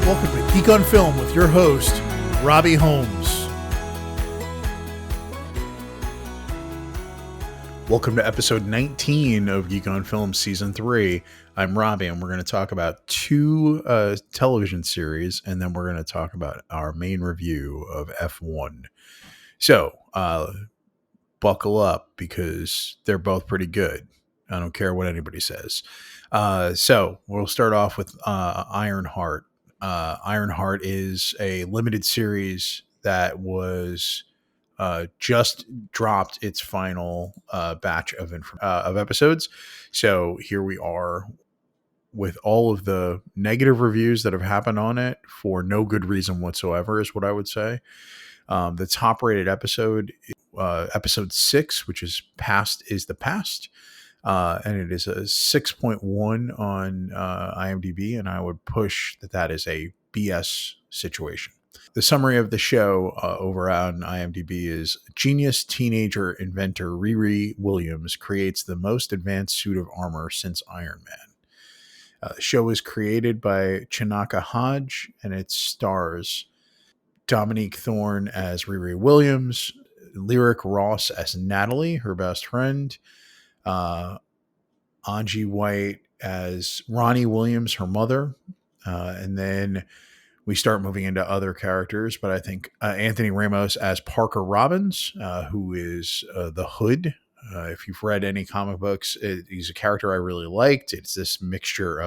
Welcome to Geek on Film with your host, Robbie Holmes. Welcome to episode 19 of Geek on Film Season 3. I'm Robbie, and we're going to talk about two television series, and then we're going to talk about our main review of F1. So, buckle up, because they're both pretty good. I don't care what anybody says. So, we'll start off with Ironheart. Ironheart is a limited series that was just dropped its final batch of episodes. So here we are with all of the negative reviews that have happened on it for no good reason whatsoever, is what I would say. The top rated episode, episode 6, which is Past is the Past. And it is a 6.1 on IMDb, and I would push that is a BS situation. The summary of the show over on IMDb is: genius teenager inventor Riri Williams creates the most advanced suit of armor since Iron Man. The show is created by Chinaka Hodge, and it stars Dominique Thorne as Riri Williams, Lyric Ross as Natalie, her best friend, Angie White as Ronnie Williams, her mother, and then we start moving into other characters, but I think Anthony Ramos as Parker Robbins, who is the Hood. If you've read any comic books, he's a character I really liked. It's this mixture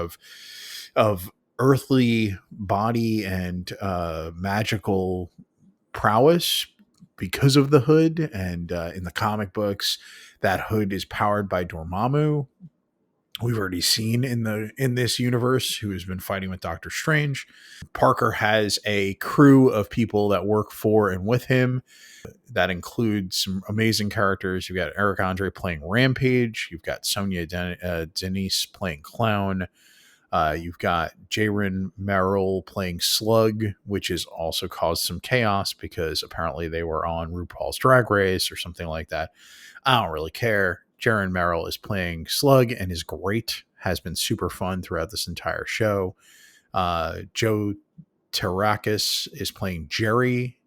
of earthly body and magical prowess because of the Hood, and in the comic books, that Hood is powered by Dormammu. We've already seen in this universe who has been fighting with Doctor Strange. Parker has a crew of people that work for and with him. That includes some amazing characters. You've got Eric Andre playing Rampage. You've got Sonia Denise playing Clown. You've got Jaren Merrill playing Slug, which has also caused some chaos because apparently they were on RuPaul's Drag Race or something like that. I don't really care. Jaren Merrill is playing Slug and is great. Has been super fun throughout this entire show. Joe Terakis is playing Jerry,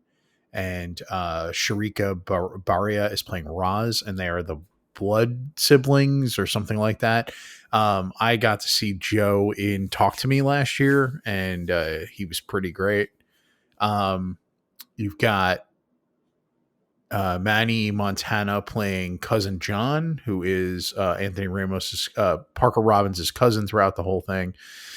and Sharika Baria is playing Roz, and they are the blood siblings or something like that. I got to see Joe in Talk to Me last year, and he was pretty great. You've got Manny Montana playing Cousin John, who is Anthony Ramos's Parker Robbins' cousin throughout the whole thing.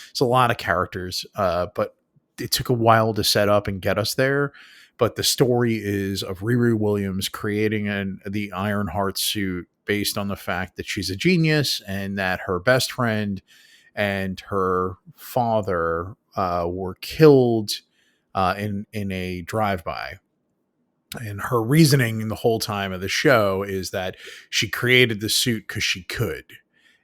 It's a lot of characters, but it took a while to set up and get us there. But the story is of Riri Williams creating the Ironheart suit based on the fact that she's a genius and that her best friend and her father were killed in a drive-by. And her reasoning the whole time of the show is that she created the suit because she could.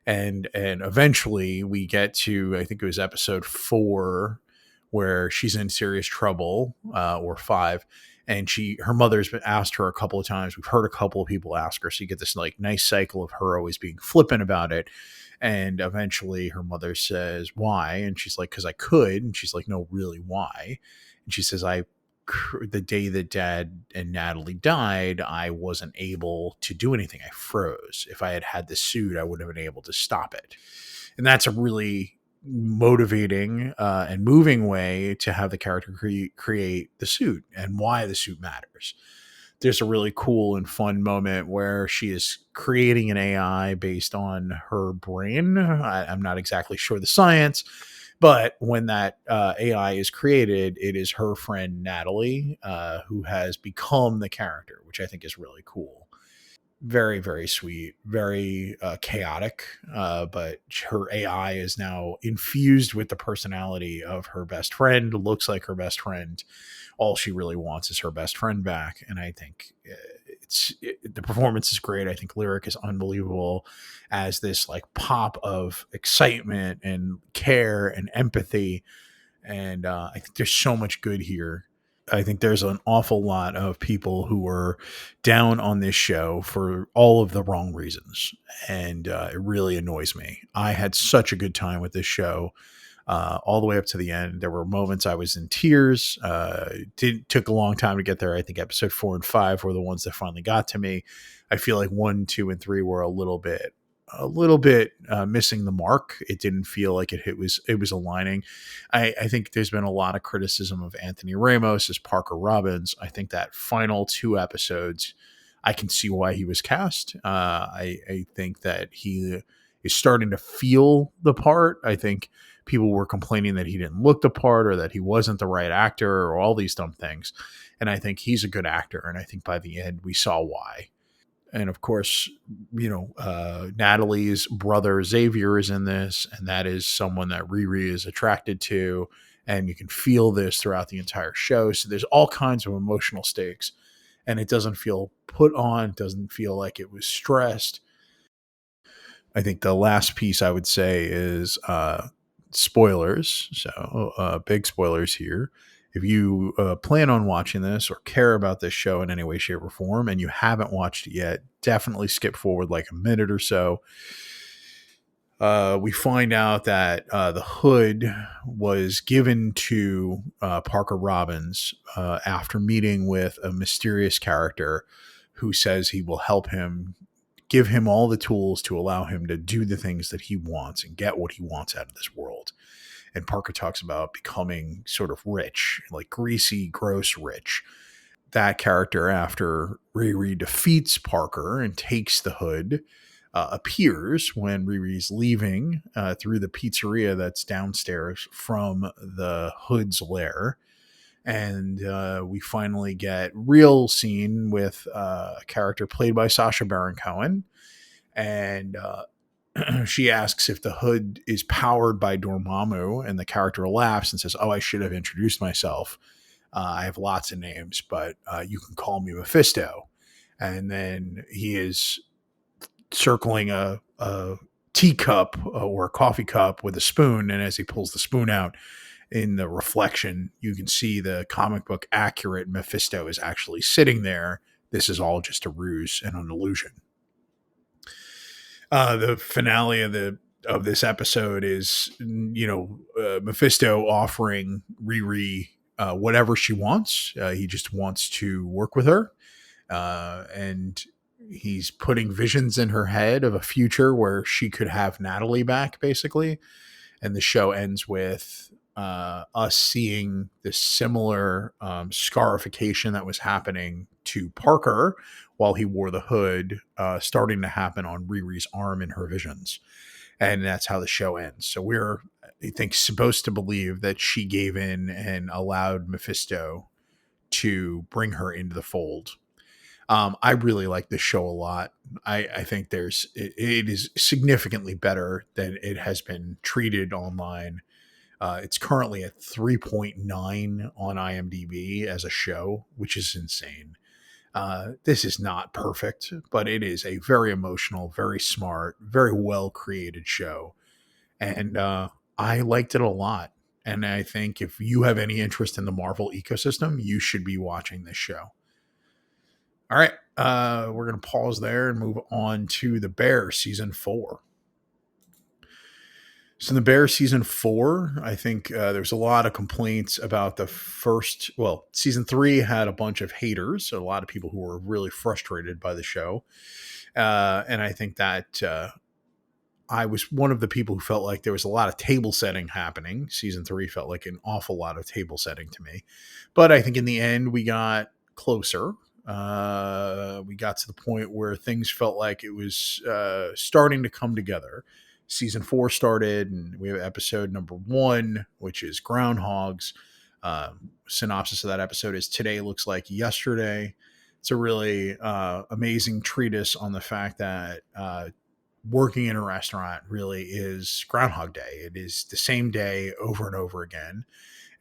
And eventually we get to, I think it was episode 4, where she's in serious trouble, or 5. And her mother's been asked her a couple of times. We've heard a couple of people ask her. So you get this like nice cycle of her always being flippant about it. And eventually her mother says, why? And she's like, because I could. And she's like, no, really, why? And she says, the day that Dad and Natalie died, I wasn't able to do anything. I froze. If I had the suit, I would have been able to stop it. And that's a really motivating and moving way to have the character create the suit and why the suit matters. There's a really cool and fun moment where she is creating an AI based on her brain. I'm not exactly sure the science, but when that AI is created, it is her friend Natalie who has become the character, which I think is really cool. Very, very sweet, very chaotic, but her AI is now infused with the personality of her best friend, looks like her best friend. All she really wants is her best friend back, and I think the performance is great. I think Lyric is unbelievable as this like pop of excitement and care and empathy, and I think there's so much good here. I think there's an awful lot of people who were down on this show for all of the wrong reasons. And it really annoys me. I had such a good time with this show. all the way up to the end. There were moments I was in tears. Took a long time to get there. I think episode 4 and 5 were the ones that finally got to me. I feel like 1, 2, and 3 were a little bit missing the mark. It didn't feel like it was aligning. I think there's been a lot of criticism of Anthony Ramos as Parker Robbins. I think that final 2 episodes, I can see why he was cast. I think that he is starting to feel the part. I think people were complaining that he didn't look the part or that he wasn't the right actor or all these dumb things. And I think he's a good actor. And I think by the end we saw why. And of course, Natalie's brother Xavier is in this, and that is someone that Riri is attracted to. And you can feel this throughout the entire show. So there's all kinds of emotional stakes, and it doesn't feel put on, doesn't feel like it was stressed. I think the last piece I would say is spoilers. So big spoilers here. If you plan on watching this or care about this show in any way, shape, or form, and you haven't watched it yet, definitely skip forward like a minute or so. We find out that the hood was given to Parker Robbins after meeting with a mysterious character who says he will help him, give him all the tools to allow him to do the things that he wants and get what he wants out of this world. And Parker talks about becoming sort of rich, like greasy, gross rich. That character, after Riri defeats Parker and takes the hood, appears when Riri's leaving through the pizzeria that's downstairs from the hood's lair. And we finally get real scene with a character played by Sacha Baron Cohen. And she asks if the hood is powered by Dormammu, and the character laughs and says, "Oh, I should have introduced myself. I have lots of names, but you can call me Mephisto." And then he is circling a teacup or a coffee cup with a spoon, and as he pulls the spoon out, in the reflection, you can see the comic book accurate Mephisto is actually sitting there. This is all just a ruse and an illusion. The finale of this episode is, Mephisto offering Riri whatever she wants. He just wants to work with her, and he's putting visions in her head of a future where she could have Natalie back, basically. And the show ends with us seeing this similar scarification that was happening to Parker while he wore the hood, starting to happen on Riri's arm in her visions. And that's how the show ends. So we're, I think, supposed to believe that she gave in and allowed Mephisto to bring her into the fold. I really like this show a lot. I think it is significantly better than it has been treated online. It's currently at 3.9 on IMDb as a show, which is insane. This is not perfect, but it is a very emotional, very smart, very well created show. And I liked it a lot. And I think if you have any interest in the Marvel ecosystem, you should be watching this show. All right. We're going to pause there and move on to The Bear season 4. So in The Bear season 4, I think there's a lot of complaints about the first. Well, season 3 had a bunch of haters, so a lot of people who were really frustrated by the show. And I think that I was one of the people who felt like there was a lot of table setting happening. Season 3 felt like an awful lot of table setting to me. But I think in the end, we got closer. We got to the point where things felt like it was starting to come together. Season 4 started, and we have episode number 1, which is Groundhogs. Synopsis of that episode is "Today looks like yesterday." It's a really amazing treatise on the fact that working in a restaurant really is Groundhog Day. It is the same day over and over again,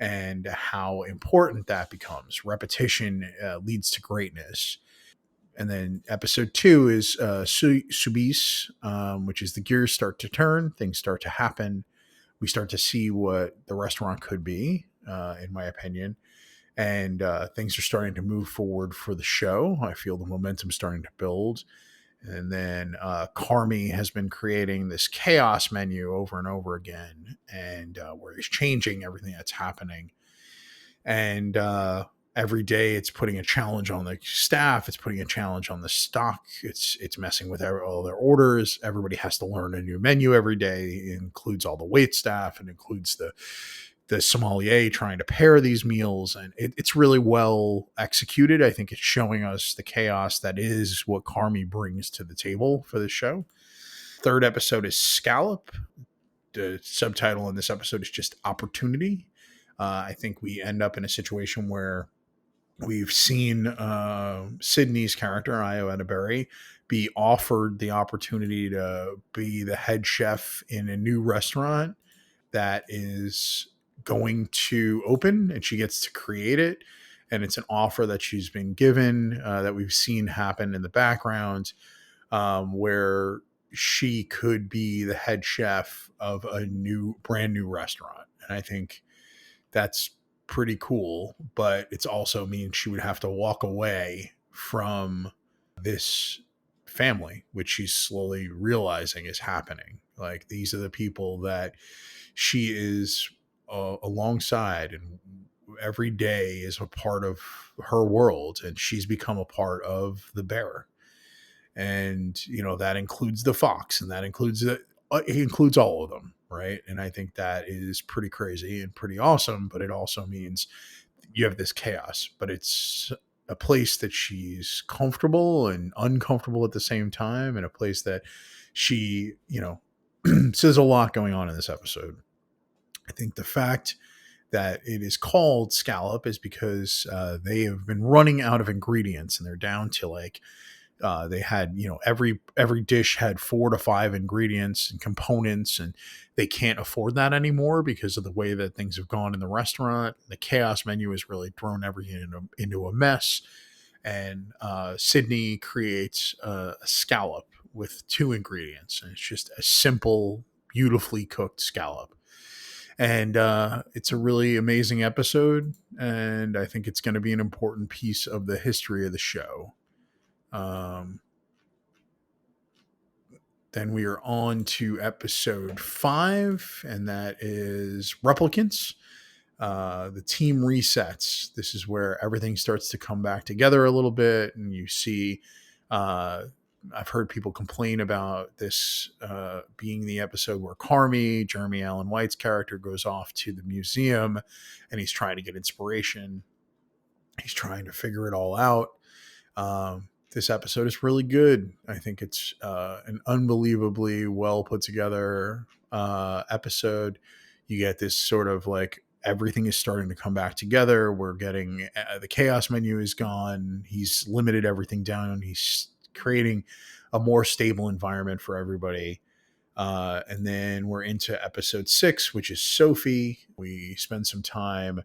and how important that becomes. Repetition leads to greatness. And then episode 2 is Subis, which is the gears start to turn, things start to happen. We start to see what the restaurant could be, in my opinion. And things are starting to move forward for the show. I feel the momentum starting to build. And then Carmi has been creating this chaos menu over and over again, and where he's changing everything that's happening. And every day it's putting a challenge on the staff. It's putting a challenge on the stock. It's messing with all their orders. Everybody has to learn a new menu every day. It includes all the wait staff and includes the sommelier trying to pair these meals, and it's really well executed. I think it's showing us the chaos that is what Carmi brings to the table for this show. Third episode is Scallop. The subtitle in this episode is just Opportunity. I think we end up in a situation where we've seen Sydney's character, Io Edeberry, be offered the opportunity to be the head chef in a new restaurant that is going to open, and she gets to create it. And it's an offer that she's been given, that we've seen happen in the background, where she could be the head chef of a brand new restaurant. And I think that's pretty cool, but it's also means she would have to walk away from this family, which she's slowly realizing is happening. Like, these are the people that she is alongside, and every day is a part of her world, and she's become a part of the bear. And that includes the fox, and that includes it includes all of them, right? And I think that is pretty crazy and pretty awesome, but it also means you have this chaos, but it's a place that she's comfortable and uncomfortable at the same time, and a place that she so there's a lot going on in this episode. I think the fact that it is called Scallop is because they have been running out of ingredients, and they're down to they had, every dish had 4 to 5 ingredients and components, and they can't afford that anymore because of the way that things have gone in the restaurant. The chaos menu has really thrown everything into a mess. And Sydney creates a scallop with 2 ingredients, and it's just a simple, beautifully cooked scallop. And it's a really amazing episode, and I think it's going to be an important piece of the history of the show. Then we are on to episode 5, and that is Replicants. The team resets. This is where everything starts to come back together a little bit, and you see, I've heard people complain about this being the episode where Carmi, Jeremy Allen White's character, goes off to the museum, and he's trying to get inspiration. He's trying to figure it all out. This episode is really good. I think it's an unbelievably well put together episode. You get this sort of like everything is starting to come back together. We're getting the chaos menu is gone. He's limited everything down. He's creating a more stable environment for everybody. And then we're into episode 6, which is Sophie. We spend some time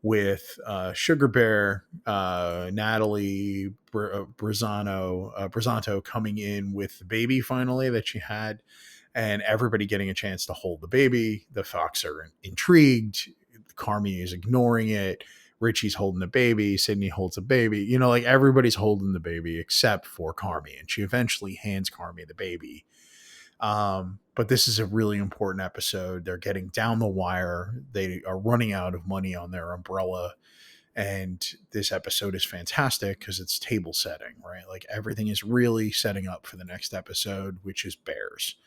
with Sugar Bear, Natalie Brisanto coming in with the baby finally that she had, and everybody getting a chance to hold the baby. The Fox are intrigued. Carmi is ignoring it. Richie's holding the baby. Sydney holds the baby. Everybody's holding the baby except for Carmi, and she eventually hands Carmi the baby. But this is a really important episode. They're getting down the wire. They are running out of money on their umbrella. And this episode is fantastic because it's table setting, right? Like, everything is really setting up for the next episode, which is Bears,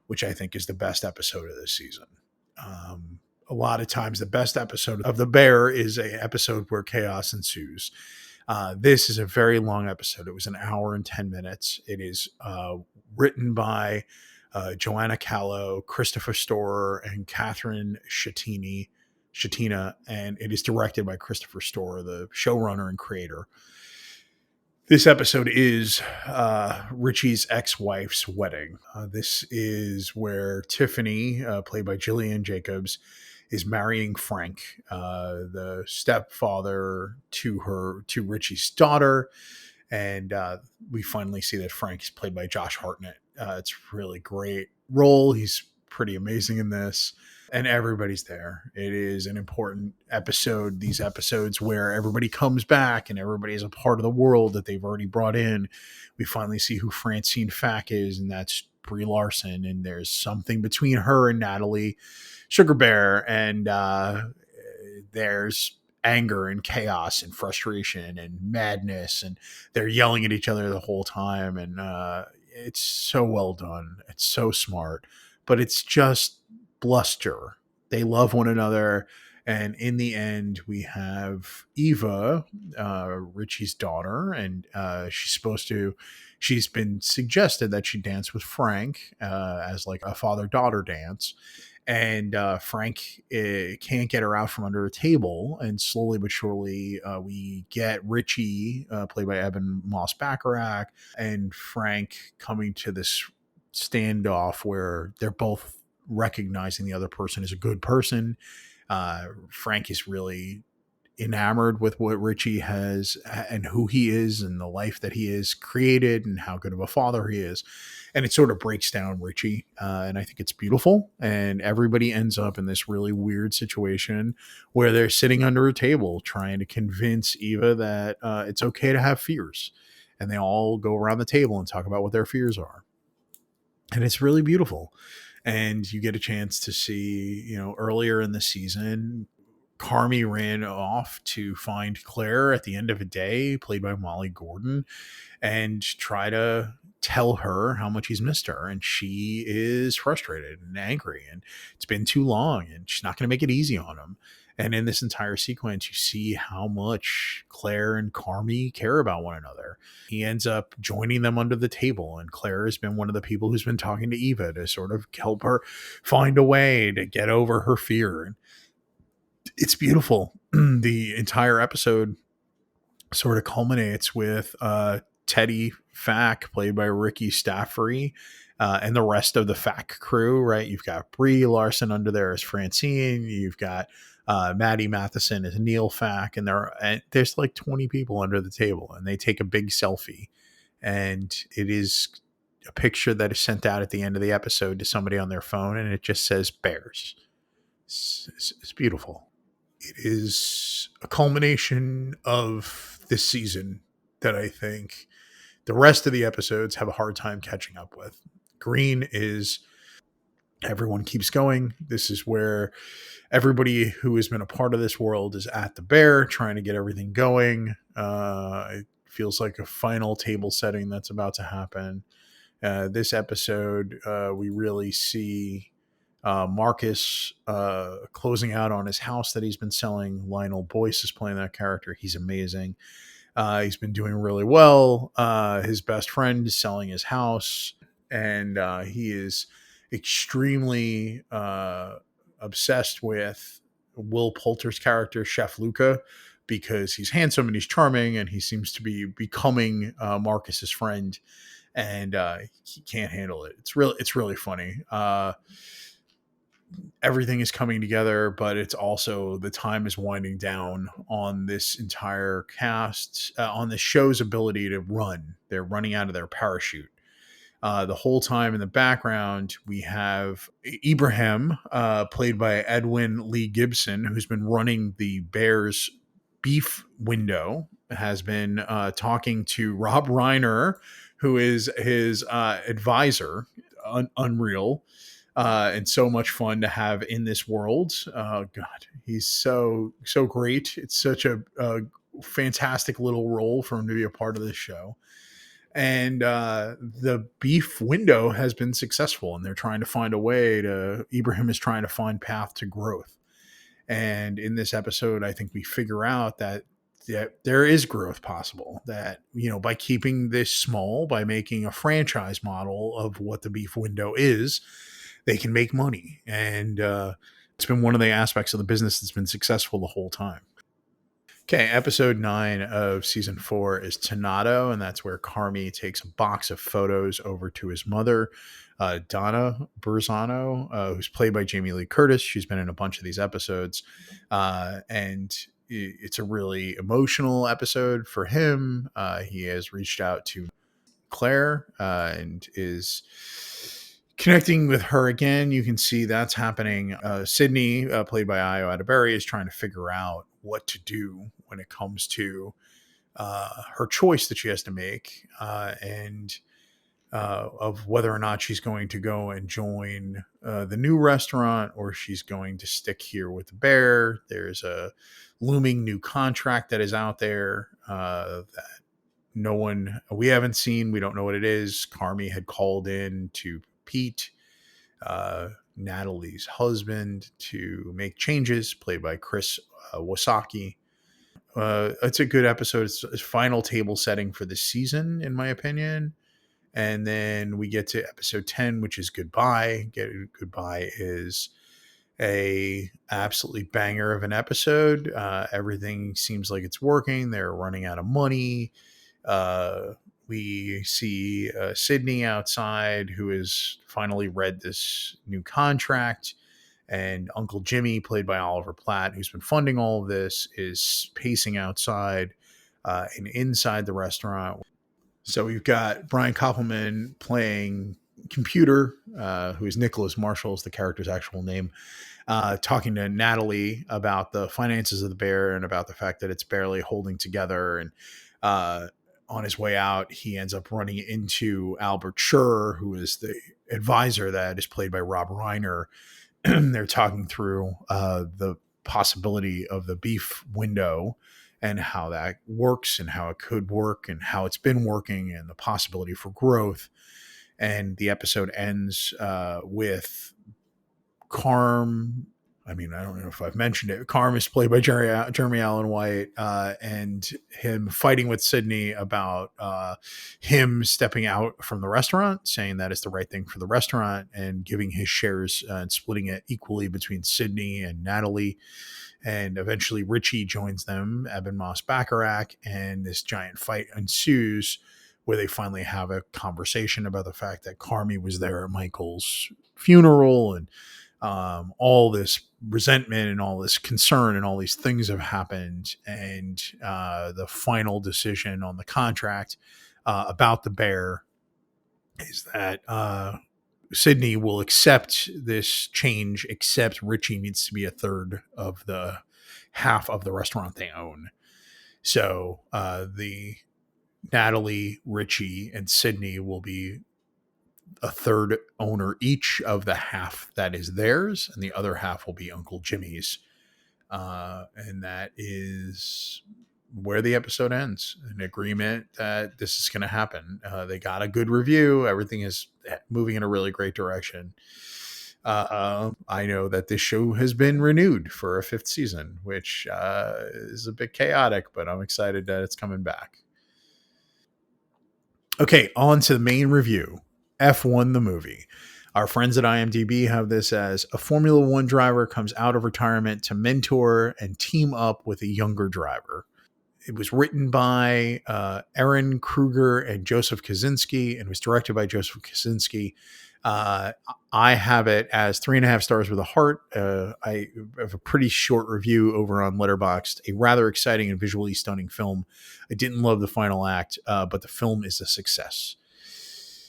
which I think is the best episode of this season. A lot of times the best episode of The Bear is an episode where chaos ensues. This is a very long episode. It was 1 hour and 10 minutes. It is written by Joanna Callow, Christopher Storer, and Catherine Shatina, and it is directed by Christopher Storer, the showrunner and creator. This episode is Richie's ex-wife's wedding. This is where Tiffany, played by Jillian Jacobs, is marrying Frank, the stepfather to Richie's daughter. And we finally see that Frank is played by Josh Hartnett. It's a really great role. He's pretty amazing in this. and everybody's there. It is an important episode. These episodes where everybody comes back and everybody is a part of the world that they've already brought in. We finally see who Francine Fack is, and that's Brie Larson. And there's something between her and Natalie Sugar Bear, and there's anger and chaos and frustration and madness, and they're yelling at each other the whole time. And it's so well done. It's so smart, but it's just bluster. They love one another. And in the end, we have Eva, Richie's daughter, and she's been suggested that she dance with Frank as like a father daughter dance. And Frank can't get her out from under a table. And slowly but surely, we get Richie, played by Evan Moss Bacharach, and Frank coming to this standoff where they're both recognizing the other person is a good person. Frank is really enamored with what Richie has and who he is and the life that he has created and how good of a father he is. And it sort of breaks down Richie. And I think it's beautiful. And everybody ends up in this really weird situation where they're sitting under a table trying to convince Eva that it's okay to have fears. And they all go around the table and talk about what their fears are. And it's really beautiful. And you get a chance to see, earlier in the season, Carmy ran off to find Claire at the end of a day, played by Molly Gordon, and try to tell her how much he's missed her. And she is frustrated and angry, and it's been too long, and she's not going to make it easy on him. And in this entire sequence, you see how much Claire and Carmy care about one another. He ends up joining them under the table, and Claire has been one of the people who's been talking to Eva to sort of help her find a way to get over her fear. And it's beautiful. The entire episode sort of culminates with Teddy Fack, played by Ricky Staffrey, and the rest of the Fack crew, right? You've got Brie Larson under there as Francine. You've got Maddie Matheson as Neil Fack, and there's like 20 people under the table, and they take a big selfie. And it is a picture that is sent out at the end of the episode to somebody on their phone, and it just says Bears. It's beautiful. It is a culmination of this season that I think the rest of the episodes have a hard time catching up with. Green is everyone keeps going. This is where everybody who has been a part of this world is at the Bear trying to get everything going. It feels like a final table setting that's about to happen. This episode, we really see Marcus closing out on his house that he's been selling. Lionel Boyce is playing that character. He's amazing. He's been doing really well. His best friend is selling his house, and he is extremely obsessed with Will Poulter's character, Chef Luca, because he's handsome and he's charming, and he seems to be becoming Marcus's friend, and he can't handle it. It's really funny. Everything is coming together, but it's also the time is winding down on this entire cast, on the show's ability to run. They're running out of their parachute. The whole time in the background, we have Ibrahim, played by Edwin Lee Gibson, who's been running the Bears beef window, has been talking to Rob Reiner, who is his advisor. Unreal. And so much fun to have in this world. God, he's so great. It's such a fantastic little role for him to be a part of this show. And the beef window has been successful, and they're trying to find a way to. Ibrahim is trying to find path to growth. And in this episode, I think we figure out that there is growth possible, that, by keeping this small, by making a franchise model of what the beef window is, they can make money. And it's been one of the aspects of the business that's been successful the whole time. Okay, episode 9 of season 4 is Tornado, and that's where Carmy takes a box of photos over to his mother, Donna Burzano, who's played by Jamie Lee Curtis. She's been in a bunch of these episodes, and it's a really emotional episode for him. He has reached out to Claire and is Connecting with her again, you can see that's happening. Sydney, played by Io Adaberry, is trying to figure out what to do when it comes to her choice that she has to make, and of whether or not she's going to go and join the new restaurant or she's going to stick here with the bear. There's a looming new contract that is out there that no one, we haven't seen. We don't know what it is. Carmi had called in to Pete, Natalie's husband, to make changes, played by Chris Wasaki. It's a good episode. It's final table setting for the season, in my opinion. And then we get to episode 10, which is Goodbye. Goodbye is a absolutely banger of an episode. Everything seems like it's working. They're running out of money. We see Sydney outside, who has finally read this new contract. And Uncle Jimmy, played by Oliver Platt, who's been funding all of this, is pacing outside and inside the restaurant. So we've got Brian Koppelman playing computer, who is Nicholas Marshall, is the character's actual name, talking to Natalie about the finances of the bear and about the fact that it's barely holding together. And on his way out, he ends up running into Albert Schur, who is the advisor that is played by Rob Reiner. They're talking through the possibility of the beef window and how that works and how it could work and how it's been working and the possibility for growth. And the episode ends with Carm. I mean, I don't know if I've mentioned it. Carm is played by Jeremy Allen White, and him fighting with Sydney about him stepping out from the restaurant, saying that is the right thing for the restaurant, and giving his shares and splitting it equally between Sydney and Natalie. And eventually Richie joins them, Eben Moss Bacharach, and this giant fight ensues where they finally have a conversation about the fact that Carmi was there at Michael's funeral, and all this resentment and all this concern and all these things have happened. And the final decision on the contract about the bear is that Sydney will accept this change, except Richie needs to be a third of the half of the restaurant they own. So the Natalie, Richie, and Sydney will be a third owner each of the half that is theirs, and the other half will be Uncle Jimmy's. And that is where the episode ends. An agreement that this is going to happen. They got a good review. Everything is moving in a really great direction. I know that this show has been renewed for a 5th season, which is a bit chaotic, but I'm excited that it's coming back. Okay, on to the main review. F1 the movie. Our friends at IMDb have this as a Formula One driver comes out of retirement to mentor and team up with a younger driver. It was written by Aaron Kruger and Joseph Kaczynski and was directed by Joseph Kaczynski. I have it as 3.5 stars with a heart. I have a pretty short review over on Letterboxd. A rather exciting and visually stunning film. I didn't love the final act, but the film is a success.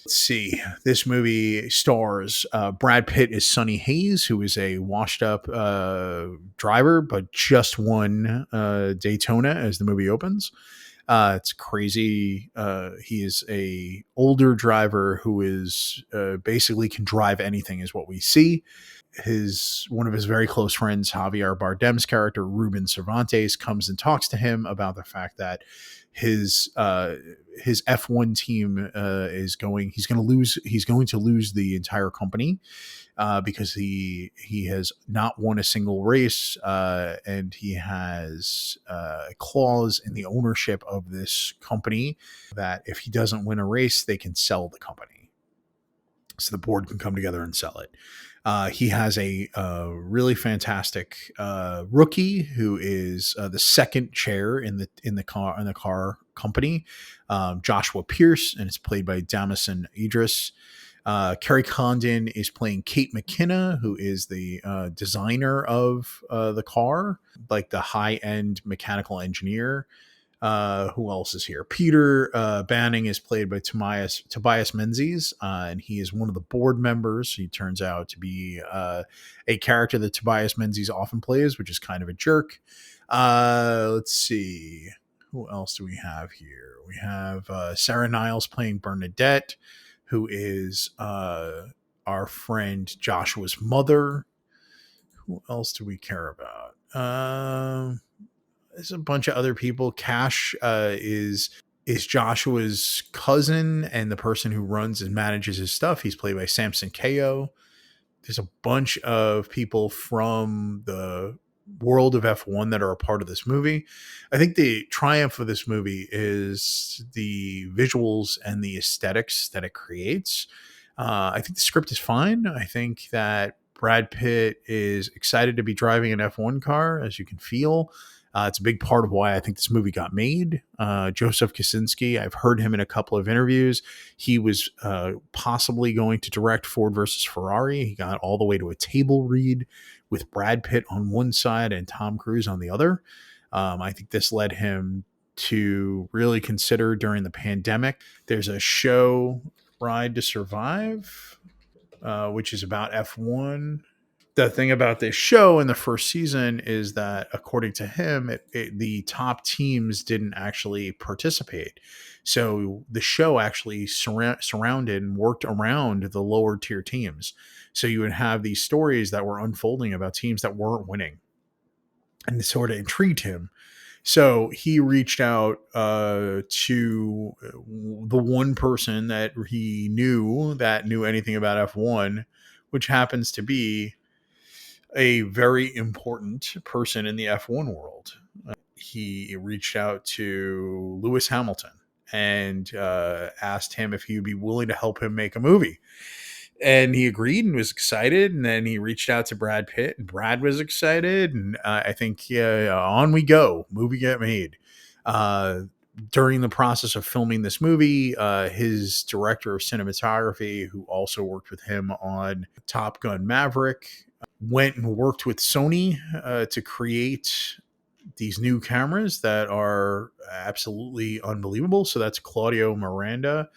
Let's see. This movie stars Brad Pitt as Sonny Hayes, who is a washed-up driver, but just won Daytona as the movie opens. It's crazy. He is a older driver who is basically can drive anything, is what we see. One of his very close friends, Javier Bardem's character, Ruben Cervantes, comes and talks to him about the fact that his F1 team he's going to lose the entire company because he has not won a single race, and he has a clause in the ownership of this company that if he doesn't win a race, they can sell the company. So the board can come together and sell it. He has a really fantastic rookie who is the second chair in the car company, Joshua Pierce, and it's played by Damison Idris. Kerry Condon is playing Kate McKenna, who is the designer of the car, like the high-end mechanical engineer. Who else is here? Peter Banning is played by Tobias Menzies, and he is one of the board members. He turns out to be a character that Tobias Menzies often plays, which is kind of a jerk. Let's see. Who else do we have here? We have Sarah Niles playing Bernadette, who is our friend Joshua's mother. Who else do we care about? There's a bunch of other people. Cash is Joshua's cousin and the person who runs and manages his stuff. He's played by Samson Ko. There's a bunch of people from the world of F1 that are a part of this movie. I think the triumph of this movie is the visuals and the aesthetics that it creates. I think the script is fine. I think that Brad Pitt is excited to be driving an F1 car, as you can feel. It's a big part of why I think this movie got made. Joseph Kosinski, I've heard him in a couple of interviews. He was possibly going to direct Ford versus Ferrari. He got all the way to a table read with Brad Pitt on one side and Tom Cruise on the other. I think this led him to really consider during the pandemic. There's a show, Ride to Survive, which is about F1. The thing about this show in the first season is that, according to him, the top teams didn't actually participate. So the show actually surrounded and worked around the lower tier teams. So you would have these stories that were unfolding about teams that weren't winning. And it sort of intrigued him. So he reached out to the one person that he knew that knew anything about F1, which happens to be a very important person in the F1 world. He reached out to Lewis Hamilton and asked him if he would be willing to help him make a movie. And he agreed and was excited. And then he reached out to Brad Pitt, and Brad was excited. And I think on we go. Movie get made. During the process of filming this movie, his director of cinematography, who also worked with him on Top Gun Maverick, went and worked with Sony to create these new cameras that are absolutely unbelievable. So that's Claudio Miranda.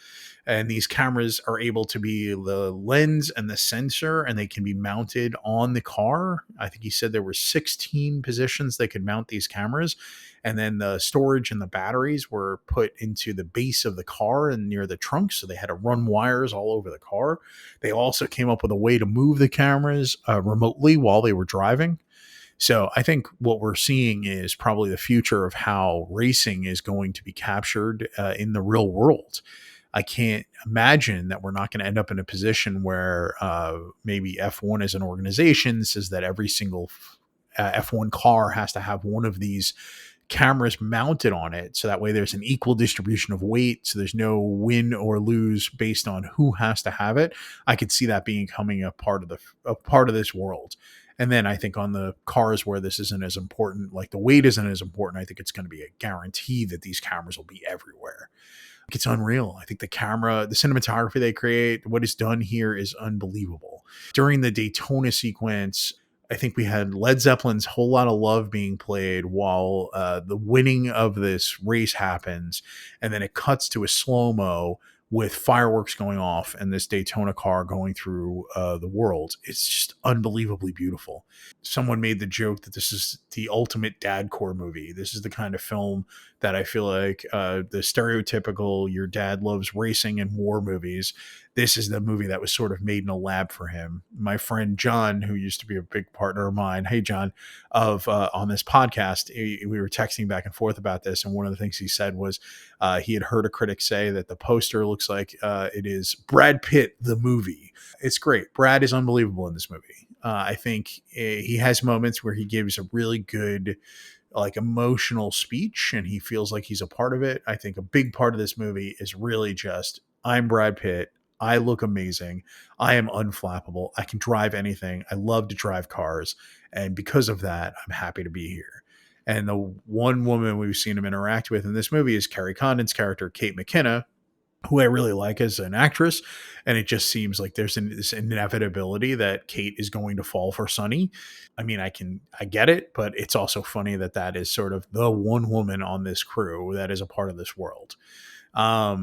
And these cameras are able to be the lens and the sensor, and they can be mounted on the car. I think he said there were 16 positions they could mount these cameras. And then the storage and the batteries were put into the base of the car and near the trunk. So they had to run wires all over the car. They also came up with a way to move the cameras remotely while they were driving. So I think what we're seeing is probably the future of how racing is going to be captured in the real world. I can't imagine that we're not going to end up in a position where maybe F1 as an organization says that every single F1 car has to have one of these cameras mounted on it. So that way there's an equal distribution of weight. So there's no win or lose based on who has to have it. I could see that becoming a part of this world. And then I think on the cars where this isn't as important, like the weight isn't as important, I think it's going to be a guarantee that these cameras will be everywhere. It's unreal. I think the cinematography they create, what is done here is unbelievable. During the Daytona sequence, I think we had Led Zeppelin's Whole Lotta Love being played while the winning of this race happens. And then it cuts to a slow-mo with fireworks going off and this Daytona car going through the world. It's just unbelievably beautiful. Someone made the joke that this is the ultimate dadcore movie. This is the kind of film that I feel like the stereotypical your dad loves racing and war movies. This is the movie that was sort of made in a lab for him. My friend John, who used to be a big partner of mine, hey John, of on this podcast, we were texting back and forth about this, and one of the things he said was he had heard a critic say that the poster looks like it is Brad Pitt the movie. It's great. Brad is unbelievable in this movie. I think he has moments where he gives a really good like emotional speech and he feels like he's a part of it. I think a big part of this movie is really just, I'm Brad Pitt. I look amazing. I am unflappable. I can drive anything. I love to drive cars. And because of that, I'm happy to be here. And the one woman we've seen him interact with in this movie is Carrie Condon's character, Kate McKenna, who I really like as an actress, and it just seems like there's this inevitability that Kate is going to fall for Sonny. I mean, I get it, but it's also funny that that is sort of the one woman on this crew that is a part of this world. I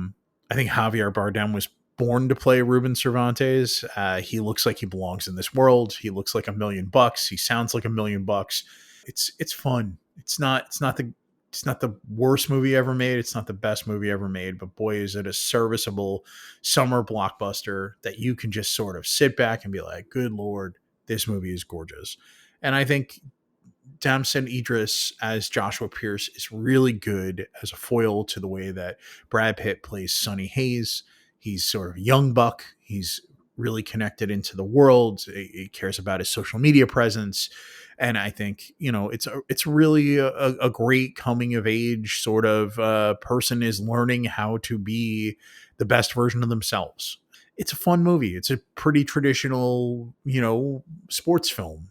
think Javier Bardem was born to play Ruben Cervantes. He looks like he belongs in this world. He looks like $1,000,000. He sounds like $1,000,000. It's fun. It's not the worst movie ever made. It's not the best movie ever made, but boy, is it a serviceable summer blockbuster that you can just sort of sit back and be like, good Lord, this movie is gorgeous. And I think Damson Idris as Joshua Pierce is really good as a foil to the way that Brad Pitt plays Sonny Hayes. He's sort of young buck. He's really connected into the world. He cares about his social media presence. And I think, it's really a great coming of age sort of person is learning how to be the best version of themselves. It's a fun movie. It's a pretty traditional, sports film.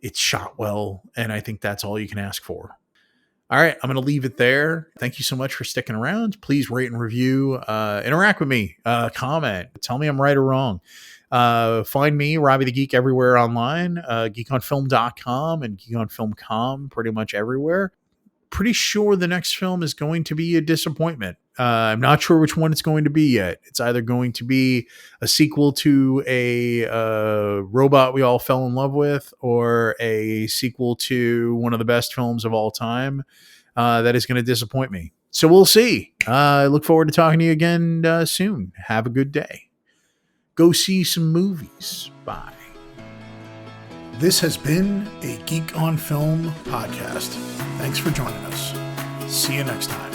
It's shot well, and I think that's all you can ask for. All right, I'm going to leave it there. Thank you so much for sticking around. Please rate and review, interact with me, comment, tell me I'm right or wrong. Find me, Robbie the Geek, everywhere online, geekonfilm.com and geekonfilm.com, pretty much everywhere. Pretty sure the next film is going to be a disappointment. I'm not sure which one it's going to be yet. It's either going to be a sequel to a robot we all fell in love with, or a sequel to one of the best films of all time that is going to disappoint me. So we'll see. I look forward to talking to you again soon. Have a good day. Go see some movies. Bye. This has been a Geek on Film podcast. Thanks for joining us. See you next time.